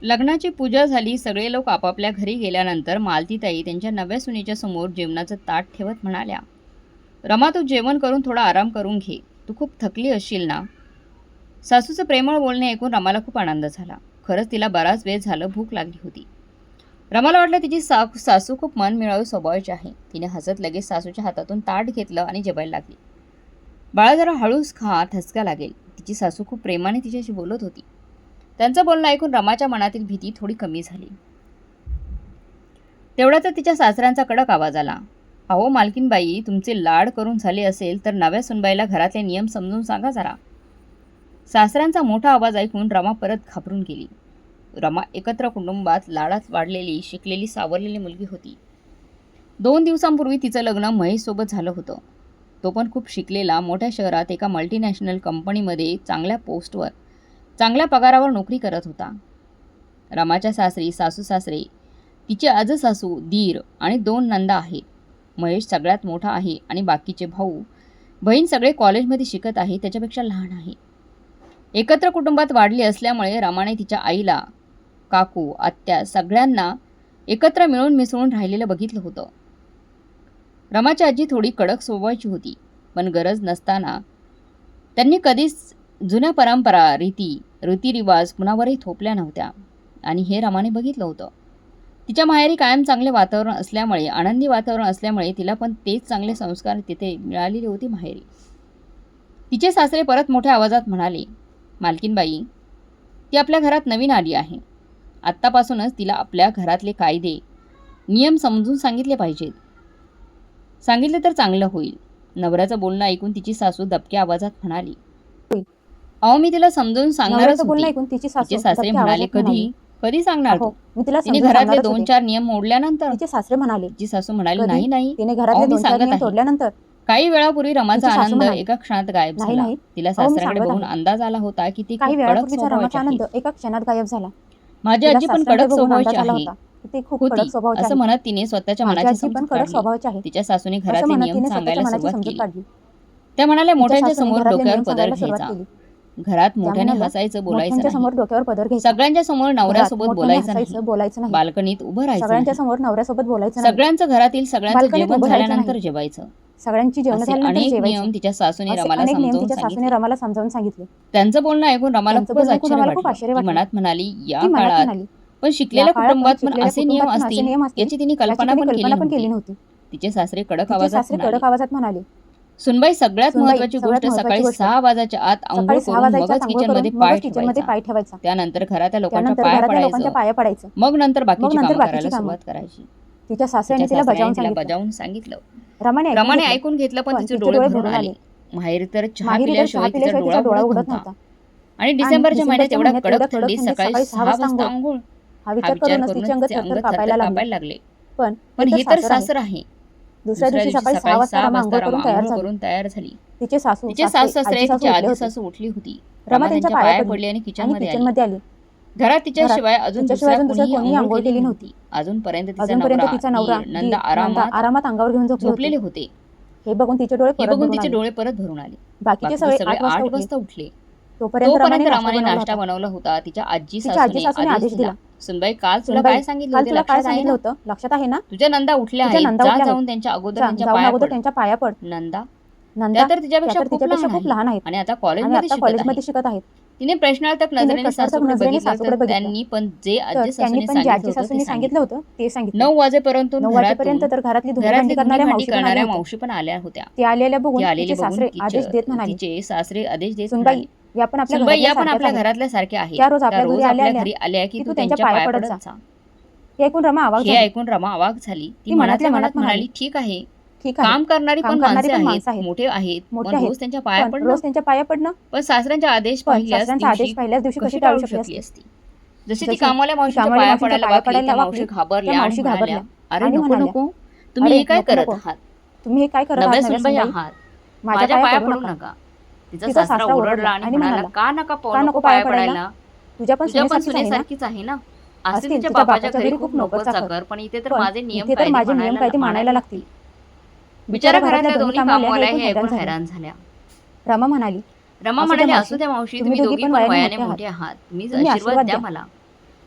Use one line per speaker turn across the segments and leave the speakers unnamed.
लग्नाची पूजा झाली. सगळे लोक आपापल्या घरी गेल्यानंतर मालतीताई त्यांच्या नव्या सुनेच्या समोर जेवणाचं ताट ठेवत म्हणाल्या, रमा, तू जेवण करून थोडा आराम करून घे. तू खूप थकली असशील ना. सासूचं प्रेमळ बोलणे ऐकून रमाला खूप आनंद झाला. खरंच तिला बराच वेळ झालं भूक लागली होती. रमाला वाटलं तिची सासू खूप मनमिळावू स्वभावाची आहे. तिने हसत लगेच सासूच्या हातातून ताट घेतलं आणि जेवायला लागली. बाळा, जरा हळूच खा, ठसका लागेल. तिची सासू खूप प्रेमाने तिच्याशी बोलत होती. त्यांचं बोलणं ऐकून रमाच्या मनातील भीती थोडी कमी झाली. तेवढ्यातच तिच्या सासऱ्यांचा कडक आवाज आला, अहो मालकीनबाई, तुमचे लाड करून झाले असेल तर नव्या सुनबाईला घरातले नियम समजून सांगा जरा. सासऱ्यांचा मोठा आवाज ऐकून रमा परत घाबरून गेली. रमा एकत्र कुटुंबात लाडात वाढलेली, शिकलेली, सावरलेली मुलगी होती. 2 दिवसांपूर्वी तिचं लग्न महेशसोबत झालं होतं. तो पण खूप शिकलेला, मोठ्या शहरात एका मल्टीनॅशनल कंपनीमध्ये चांगल्या पोस्टवर, चांगल्या पगारावर नोकरी करत होता. रमाच्या सासरी सासू सासरे, तिचे आजसासू, दीर आणि 2 नंदा आहेत. महेश सगळ्यात मोठा आहे आणि बाकीचे भाऊ बहीण सगळे कॉलेजमध्ये शिकत आहे, त्याच्यापेक्षा लहान आहे. एकत्र कुटुंबात वाढली असल्यामुळे रमाने तिच्या आईला, काकू, आत्या सगळ्यांना एकत्र मिळून मिसळून राहिलेलं बघितलं होतं. रमाची आजी थोडी कडक स्वभावाची होती, पण गरज नसताना त्यांनी कधीच जुन्या परंपरा, रीतिरिवाज कुणावरही थोपल्या नव्हत्या आणि हे रमाने बघितलं होतं. तिच्या माहेरी कायम चांगले वातावरण असल्यामुळे, आनंदी वातावरण असल्यामुळे तिला पण तेच चांगले संस्कार तिथे मिळालेली होती माहेरी. तिचे सासरे परत मोठ्या आवाजात म्हणाले, मालकीनबाई, ती आपल्या घरात नवीन आली आहे. आत्तापासूनच तिला आपल्या घरातले कायदे, नियम समजून सांगितले पाहिजेत. सांगितले तर चांगलं होईल. नवऱ्याचं बोलणं ऐकून तिची सासू दबक्या आवाजात म्हणाली, अहो, मी तिला समजून सांगणारच होती. तिचे सासरे म्हणाले, कधी सांगणार तू? तिने घरातले 2-4 नियम मोडल्यानंतर?
तिचे सासरे म्हणाले.
तिची सासू म्हणाली, नाही,
तिने घरातले 2-4 नियम तोडल्यानंतर?
काही वेळापूर्वी रमाचा आनंद एका क्षणात गायब झाला. तिला सासऱ्याकडे बघून अंदाज आला होता की ती
काही
कडक
वेळापूर्वीचा
स्वभावाची
रमाचा आनंद
आहे.
एका क्षणात गायब झाला.
माझी आजी पण कडक स्वभावाची आहे
होती
असं म्हणत तिने स्वतःच्या मनाची समजूत काढली. तिच्या सासूने घरातले नियम सांगायला सुरुवात केली. त्या म्हणाल्या, मोठ्यांच्या समोर डोक्यावर पदर घ्यायचा, घरात मोठ्याने हसायचं, बोलायचं नाही, सगळ्यांच्या समोर नवऱ्यासोबत बोलायचं नाही, बाल्कनीत उभं राहायचं,
सगळ्यांच्या समोर नवऱ्यासोबत बोलायचं,
सगळ्यांचं घरातील सगळ्यांचं जेवण झाल्यानंतर जेवायचं,
सगळ्यांची जेवण झाल्यानंतर
अनेक नियम तिच्या सासूने रमाला समजावून
सांगितले.
त्यांचं बोलणं ऐकून रमाला खूपच आश्चर्य वाटलं. मनात म्हणाली, या काळात पण शिकलेल्या कुटुंबात पण असे नियम असतील याची तिने कल्पना पण केली नव्हती. तिचे सासरे कडक
आवाजात म्हणाले,
सुनबाई, सगळ्यात महत्त्वाची गोष्ट, सकाळी 6 वाजायच्या आत अंघोळ करून मगच किचनमध्ये पाय ठेवायचा. त्यानंतर घरातल्या लोकांच्या पाया पडायचं. मग नंतर बाकीची कामं करायला सुरुवात करायची.
तिच्या सासऱ्याने तिला
बजावून सांगितलं. रमाने ऐकून घेतलं, पण तिचे डोळे भरून आले. माहेरी तर चहा पिल्याशिवाय तिचा डोळा उघडत नव्हता. आणि डिसेंबरच्या महिन्यात एवढा कडक थंडी, सकाळी 6 वाजता अंघोळ, हा विचार करूनच तिचे अंग थरथर कापायला लागले. पण हे तर सासर आहे.
दुसऱ्या दिवशी सकाळी 6 वाजता रमा अंघोळ करून तयार झाली. तिचे सासू
सासरे, तिची आजी सासू उठली होती. रमा त्यांच्या पाया पडली आणि किचनमध्ये आली. घरात तिच्याशिवाय अजून दुसऱ्या कोणी अंघोळ केली नव्हती. अजूनपर्यंत तिचा नवरा नंदा आरामात अंगावर घेऊन झोपलेले होते. हे बघून तिचे डोळे परत भरून आले. बाकीचे सगळे 8 वाजता उठले. तोपर्यंत रमाने नाश्ता बनवला होता. तिच्या आजी सासूने आदेश दिला, सुनबाई, काल तुला काय सांगितलं होतं, लक्षात आहे ना? तुझ्या नंदा उठल्या आहेत, जाऊन त्यांच्या अगोदर त्यांच्या पाया पड. नंदा तर तिच्यापेक्षा खूप लहान आहेत आणि आता कॉलेजमध्ये शिकत आहेत. तिने प्रश्नार्थक नजरेने सासूकडे बघितलं. त्यांनी पण जे आजी सासूने सांगितलं होतं ते सांगितलं. 9 वाजेपर्यंत तर घरातली धुणी करणाऱ्या मावशी पण आल्या होत्या. ते आलेल्या बघून तिचे सासरे आदेश देत म्हणाले, सुनबाई, या पण आपल्या घरातल्या सारख्या आहेत. त्या रोज आपल्या घरी आल्या की तू त्यांच्या पाया पडत जा. हे ऐकून रमा अवाक झाली. ती मनातल्या मनात म्हणाली, ठीक आहे, काम करणारी पण माणसे आहेत, मोठे आहेत, रोज त्यांच्या पाया पडणं. पण सासऱ्यांचा आदेश पहिल्याच दिवशी कशी टाळू शकली असती. जशी ती कामाला मावशीच्या पाया पडायला मावशी घाबरल्या. अरे नको, तुम्ही हे काय करत आहात? नव्या सुनबाई आहात, माझ्या पाया पडू नका. तिचा सासरा ओरडला आणि म्हणाला, का नको पाया पडायला? तुझ्या पण सुनेसारखीच आहे ना. असते तिच्या बापाच्या घरी खूप नोकर चाकर, पण इथे तर माझे नियम कायदे मानायला लागतील. बिचारा घरातल्या दोन्ही कामवाल्या हे ऐकून हैराण झाल्या. रमा म्हणाली, असू द्या मावशी, तुम्ही दोघी पण वयाने मोठे आहात, तुम्ही आशीर्वाद द्या मला.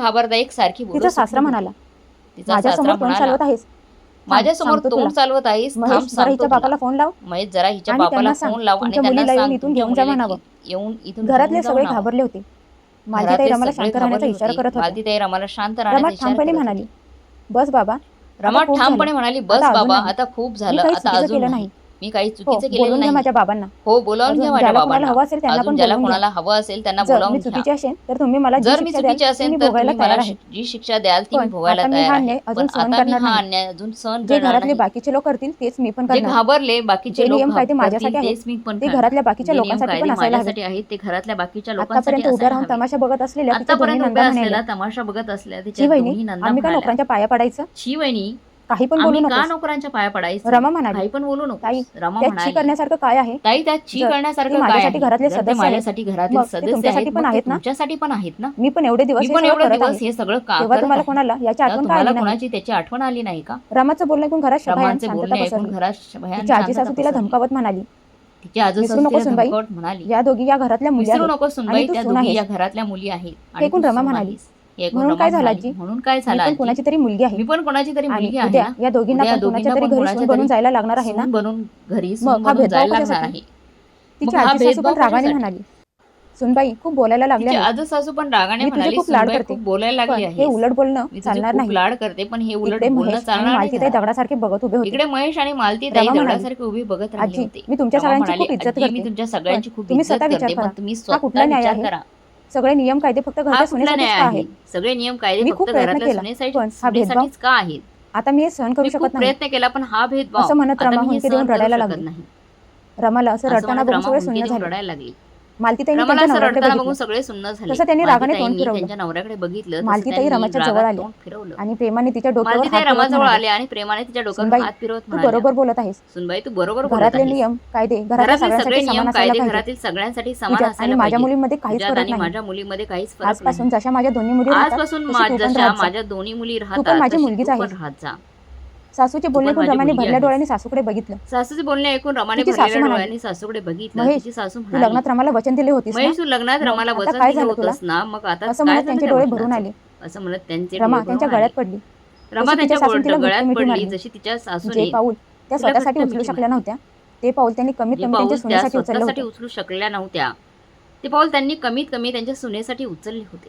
घाबरदायक सारखी बोलत
तिचा सासरा
सुटली
म्हणाला,
होती. तिचा
माझ्यासमोर
सासरा
तोंड
म्हणाला,
चालवत आहेस.
माझ्यासमोर
सांगतो
तोंड
तुला.
चालवत आहेस, थांब
महेश, जरा
सांगतो
हिच्या
तुला.
बापाला फोन लाव
महेश, जरा हिच्या
आणि
बापाला
त्यांना सांग,
फोन लाव आणि
तुमच्या
त्यांना
मुलीला येऊन
सांग
इथून
तुमच्या
घेऊन जा
मुलीला
म्हणावं.
येऊन इथून
घरातले
घेऊन जा
सगळे
म्हणावं.
घाबरले होते. मालतीताई
घरातले
रमाला
सगळे
शांत राहण्याचा
घाबरले
इशारा
होते.
करत होत्या.
मालतीताई रमाला शांत
रमा
राहण्याचा इशारा
ठामपणे
करत
म्हणाली,
होती.
बस बाबा,
रमा
आता खूप
ठामपणे
झालं.
म्हणाली,
आता
बस
अजून
बाबा,
नाही.
आता खूप
मी
झालं,
काही
आता
चुकीचं
अजून
केलं
नाही.
नाही.
मी काही
हो,
चुकीचं केलेलं
बोलवून घ्या
नाही.
माझ्या बाबांना.
हो, बोलावून घ्या
अजून
माझ्या
ज्याला कोणाला
बाबांना.
हवं असेल त्यांना
अजून
पण
ज्याला
बोलवून घ्या.
कोणाला हवं असेल त्यांना
जर
बोलावून
मी
घ्या.
चुकीची असेल तर तुम्ही मला जी
जर मी
शिक्षा द्याल
चुकीची
ती
असेल
मी
तर
भोगायला
तुम्ही मला
तयार आहे.
जी शिक्षा द्याल ती मी
पण
भोगायला
आता मी
तयार
हा
आहे.
अन्याय
पण
अजून सहन
आता मी
करणार
हा
नाही.
अन्याय अजून सहन
जे
करणार
घरातले
नाही.
बाकीचे लोक करतील तेच मी पण
जे
करणार.
घाबरले बाकीचे
जे
लोक
नियम कायदे माझ्यासाठी
करतील
आहेत
तेच मी पण
ते
करणार.
घरातल्या बाकीच्या
जे नियम
लोकांसाठी
कायदे
पण असायला हवे.
माझ्यासाठी आहेत ते घरातल्या बाकीच्या लोकांसाठी
आतापर्यंत उभ्या
असायला
राहून
हवे.
तमाशा बघत असलेल्या तिच्या दोन्ही
आतापर्यंत
नंदा
उभ्या
म्हणाल्या,
असलेला तमाशा बघत असलेल्या
छी
तिच्या
वहिनी,
दोन्ही नंदा
आम्ही का
म्हणाल्या,
नोकरांच्या पाया पडायचं.
छी वहिनी,
काही पण बोलू
आम्ही का
नकोस.
नोकरांच्या पाया पडायचं?
रमा म्हणाली.
काही पण बोलू
ताई,
नको. रमा
त्यात ची
म्हणाली,
करण्यासारखं काय आहे?
ताई त्यात ची
जर ते
करण्यासारखं काय
माझ्यासाठी
आहे?
घरातले
जर ते
सदस्य आहेत,
माझ्यासाठी घरातील
मग ते
सदस्य
तुमच्यासाठी
आहेत
पण
मग ते
आहेत ना?
तुमच्यासाठी पण आहेत ना?
मी पण एवढे दिवस
मी
हे
पण
सगळं
एवढे
करत
दिवस
आहे.
हे सगळं का
तेव्हा
करत
तुम्हाला
आहे?
कोणाला याची
तेव्हा
आठवण का
तुम्हाला
आली नाही?
कोणाची त्याची आठवण आली नाही का?
रमाचं बोलणं ऐकून घरात भयान
रमाचे
शांतता
बोलणे ऐकून
पसरली.
घरात भयान
तिची आजी
शांतता
सासू तिला
पसरली.
धमकावत म्हणाली,
तिची आजी
विसरू
सासू
नको
तिला
सुनबाई,
धमकावत म्हणाली,
या दोघी या घरातल्या मुली
विसरू
आहेत
नको
आणि
सुनबाई,
तू
त्या
सून
दोघी
आहेस.
या घरातल्या मुली आहेत
हे
आणि
ऐकून
तू
रमा
सून
म्हणाली,
आहेस. हे ऐकून
म्हणून
रमा
काय झालं
म्हणाली,
आजी?
म्हणून काय
मी
झालं
पण
आजी?
कोणाची तरी मुलगी आहे
मी पण कोणाची तरी
आणि
मुलगी आहे
उद्या
ना?
या दोघींना
उद्या
पण कोणाच्या
दोघींना
तरी
पण
घरी
कोणाच्या
सून बनून
तरी
जायला लागणार आहे ना?
सून बनून घरी
मग
सून
हा
बनून
भेदभाव
जायला लागणार
कशासाठी?
आहे.
तिची
मग हा
आजी सासू
भेदभाव
पण रागाने
कशासाठी?
म्हणाली, सुनबाई खूप बोलायला लागली
तिची
आहे.
आजी सासू पण रागाने
मी तुझे
म्हणाली,
खूप लाड
सुनबाई
करते,
खूप बोलायला
पण
लागली
हे
आहेस.
उलट बोलणं
मी तुझे
चालणार
खूप
नाही.
लाड करते पण हे उलट
इकडे
बोलणं
महेश आणि
चालणार नाही
मालतीताई
घरात.
दगडासारखे बघत उभे होते.
इकडे महेश आणि मालतीताई
रमा म्हणाली,
दगडासारखे उभी बघत राहिले
आजी
होते.
मी तुमच्या
रमा
सगळ्यांची
म्हणाली,
खूप इज्जत
आजी मी
करते,
तुमच्या
पण
सगळ्यांची खूप
तुम्ही
इज्जत
स्वतः विचार
करते
करा,
पण तुम्ही
हा
स्वतः
कुठला न्याय
विचार
आहे?
करा.
सगळे नियम कायदे फक्त
हा
घराच्या
कुठला न्याय
सुनेसाठीच का
आहे?
आहेत?
सगळे नियम कायदे
मी
फक्त
खूप प्रयत्न
घरातल्या
केला, पण हा भेदभाव
सुनेसाठीच का आहेत?
आता मी हे सहन करू
मी
शकत
खूप
नाही.
प्रयत्न केला पण हा भेदभाव
असं म्हणत
आता
रमा
मी हे
हुंदके
सहन
देऊन
करू
रडायला
शकत
लागली.
नाही.
रमाला असं
असं
रडताना
म्हणत
बघून
रमा
सगळे
हुंदके
सुन्न
देऊन
झाले.
रडायला लागली.
मालतीताईंनी
रमाला
त्यांच्या
असं
नवऱ्याकडे
रडताना
बघितलं.
बघून सगळे सुन्न झाले.
तसं त्यांनी रागाने तोंड
मालतीताईंनी
फिरवलं.
त्यांच्या नवऱ्याकडे बघितलं तसं
मालतीताई
त्यांनी
रमाच्या जवळ
रागात
आल्या
तोंड फिरवलं.
आणि प्रेमाने तिच्या डोक्यावर
मालतीताई
हात फिरवत
रमाजवळ
म्हणाले,
आले आणि प्रेमाने तिच्या डोक्यावर
सुनबाई
हात फिरवत
तू
म्हणाल्या,
बरोबर बोलत आहेस.
सुनबाई तू बरोबर बोलत
घरातले
आहेस.
नियम कायदे घरातल्या
घरातले सगळे
सगळ्यांसाठी
नियम
समान असायला
कायदे
पाहिजे.
घरातील सगळ्यांसाठी समान
तुझ्या आणि
असायला
माझ्या
पाहिजे.
मुलींमध्ये काहीच
तुझ्यात
फरक
आणि
नाही.
माझ्या मुलीमध्ये काहीच फरक नाही.
आजपासून जशा माझ्या दोन्ही मुली राहतात
आजपासून
तशी तू पण
जशा
राहत जा.
माझ्या दोन्ही मुली
तू पण
राहतात
माझी
तशी
मुलगीच
तू पण
आहेस.
राहत जा.
सासूचे
तू
बोलणे
पण
ऐकून
माझी
रमाने
मुलगी
भरल्या
आहेस.
डोळ्यांनी सासूकडे बघितलं.
सासूचे बोलणे ऐकून रमाने
तिची सासू
भरलेल्या
म्हणाली,
डोळ्यांनी सासूकडे बघितलं.
महेश
तिची सासू
तू
म्हणाली,
लग्नात रमाला वचन दिले होतीस ना?
महेश तू लग्नात
मग
रमाला
आता
वचन
काय
दिलं
झालं तुला?
होतंस ना? मग आता
असं
काय
म्हणत
झालं
त्यांचे
त्या
डोळे भरून
वचनाचं?
आले.
असं म्हणत त्यांचे
रमा
डोळे
त्यांच्या
भरून आले.
गळ्यात पडली.
रमा
तशी तिच्या
त्यांच्या
सासून तिला घट्ट
गळ्यात
मिठी
पडली
मारली.
जशी तिच्या
जे
सासूने
पाऊल त्या
तिला
स्वतःसाठी
घट्ट
उचलू
मिठी
शकल्या
मारली.
नव्हत्या, ते पाऊल त्यांनी कमीत
जे
कमी
पाऊल
त्यांच्या
त्या
सुनेसाठी उचललं
स्वतःसाठी
होतं.
उचलू शकल्या नव्हत्या ते पाऊल त्यांनी कमीत कमी त्यांच्या सुनेसाठी उचलले होते.